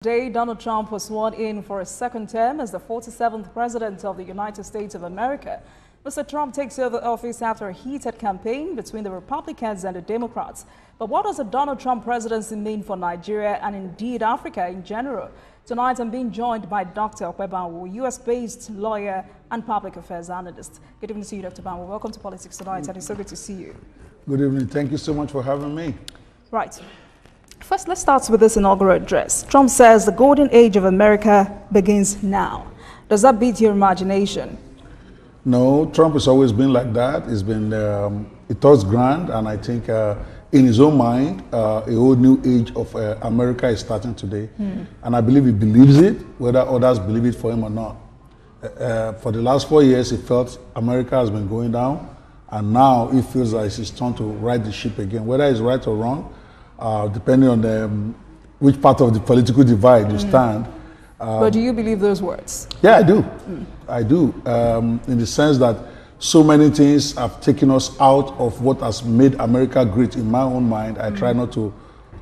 Today, Donald Trump was sworn in for a second term as the 47th President of the United States of America. Mr. Trump takes over office after a heated campaign between the Republicans and the Democrats. But what does a Donald Trump presidency mean for Nigeria and indeed Africa in general? Tonight, I'm being joined by Dr. Banwo, U.S.-based lawyer and public affairs analyst. Good evening to you, Dr. Banwo. Welcome to Politics Tonight, and it's so good to see you. Good evening. Thank you so much for having me. Right. First, let's start with this inaugural address. Trump says the golden age of America begins now. Does that beat your imagination? No, Trump has always been like that. It's been, he thought grand, and I think in his own mind, a whole new age of America is starting today. And I believe he believes it, whether others believe it for him or not. For the last 4 years, he felt America has been going down, and now he feels like it's his turn to right the ship again. Whether it's right or wrong, depending on which part of the political divide you stand. But do you believe those words? Yeah, I do. I do. In the sense that so many things have taken us out of what has made America great in my own mind. I try not to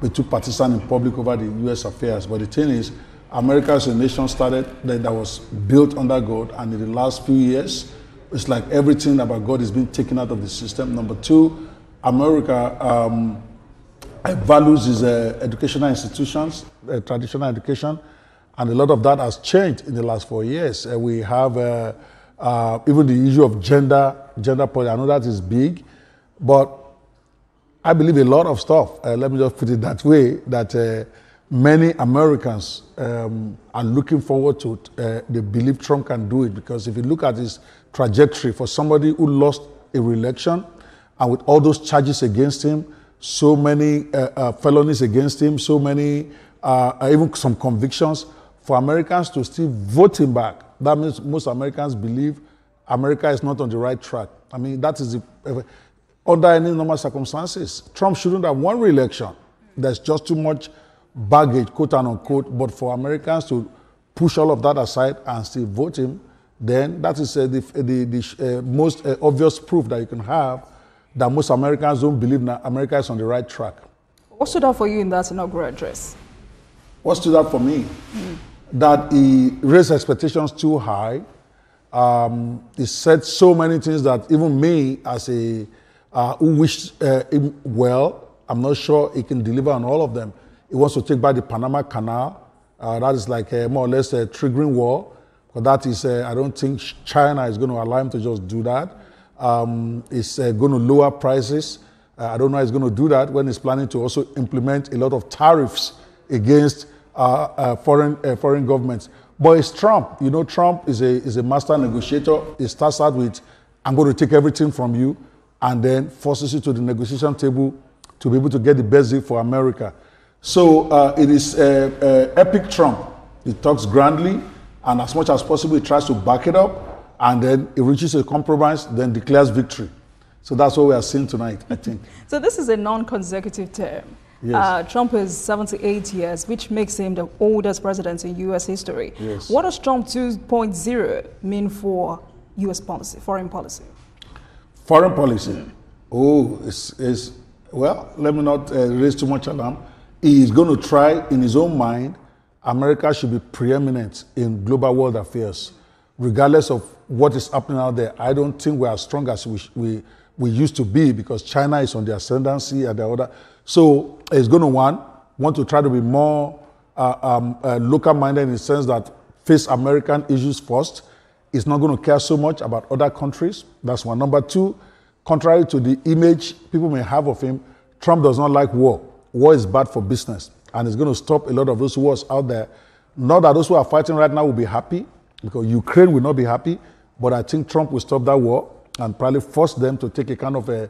be too partisan in public over the U.S. affairs. But the thing is, America as a nation started that was built under God. And in the last few years, it's like everything about God is being taken out of the system. Number two, America values his educational institutions, traditional education, and a lot of that has changed in the last 4 years. We have even the issue of gender policy. I know that is big, but I believe a lot of stuff, let me just put it that way, that many Americans are looking forward to. They believe Trump can do it, because if you look at his trajectory, for somebody who lost a re-election and with all those charges against him, so many felonies against him, so many, even some convictions, for Americans to still vote him back, that means most Americans believe America is not on the right track. I mean, that is under any normal circumstances. Trump shouldn't have won re-election. There's just too much baggage, quote and unquote, but for Americans to push all of that aside and still vote him, then that is the most obvious proof that you can have that most Americans don't believe that America is on the right track. What stood out for you in that inaugural address? What stood out for me? That he raised expectations too high. He said so many things that even me, as a who wished him well, I'm not sure he can deliver on all of them. He wants to take back the Panama Canal. That is like more or less a triggering war. But that is, I don't think China is going to allow him to just do that. It's going to lower prices. I don't know how he's going to do that when he's planning to also implement a lot of tariffs against foreign governments. But it's Trump. You know, Trump is a master negotiator. He starts out with, I'm going to take everything from you, and then forces you to the negotiation table to be able to get the best deal for America. So it is epic Trump. He talks grandly, and as much as possible, he tries to back it up. And then it reaches a compromise, then declares victory. So that's what we are seeing tonight, I think. So this is a non-consecutive term. Yes. Trump is 78 years, which makes him the oldest president in U.S. history. Yes. What does Trump 2.0 mean for U.S. policy, foreign policy? Foreign policy? Oh, well, let me not raise too much alarm. He is going to try, in his own mind, America should be preeminent in global world affairs. Regardless of what is happening out there, I don't think we are as strong as we used to be, because China is on the ascendancy and the other. So it's going to want to try to be more local-minded in the sense that face American issues first. It's not going to care so much about other countries. That's one. Number two, contrary to the image people may have of him, Trump does not like war. War is bad for business, and it's going to stop a lot of those wars out there. Not that those who are fighting right now will be happy, because Ukraine will not be happy, but I think Trump will stop that war and probably force them to take a kind of a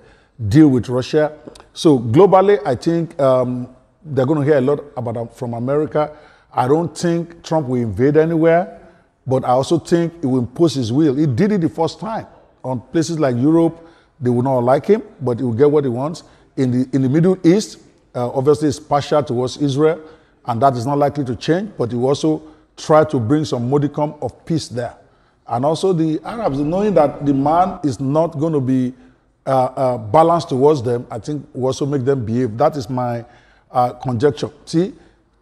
deal with Russia. So globally, I think they're going to hear a lot from America. I don't think Trump will invade anywhere, but I also think he will impose his will. He did it the first time. On places like Europe, they will not like him, but he will get what he wants. In the Middle East, obviously it's partial towards Israel, and that is not likely to change, but he will also try to bring some modicum of peace there. And also the Arabs, knowing that the man is not going to be balanced towards them, I think will also make them behave. That is my conjecture. See,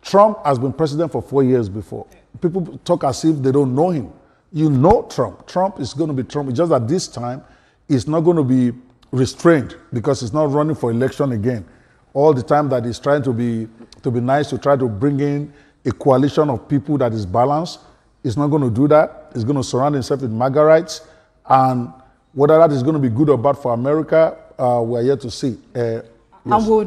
Trump has been president for 4 years before. People talk as if they don't know him. You know Trump. Trump is going to be Trump. It's just that this time, it's not going to be restrained because he's not running for election again. All the time that he's trying to be nice, to try to bring in a coalition of people that is balanced, he's not going to do that. He's going to surround himself with MAGA-rights. And whether that is going to be good or bad for America, we're yet to see. Yes. And would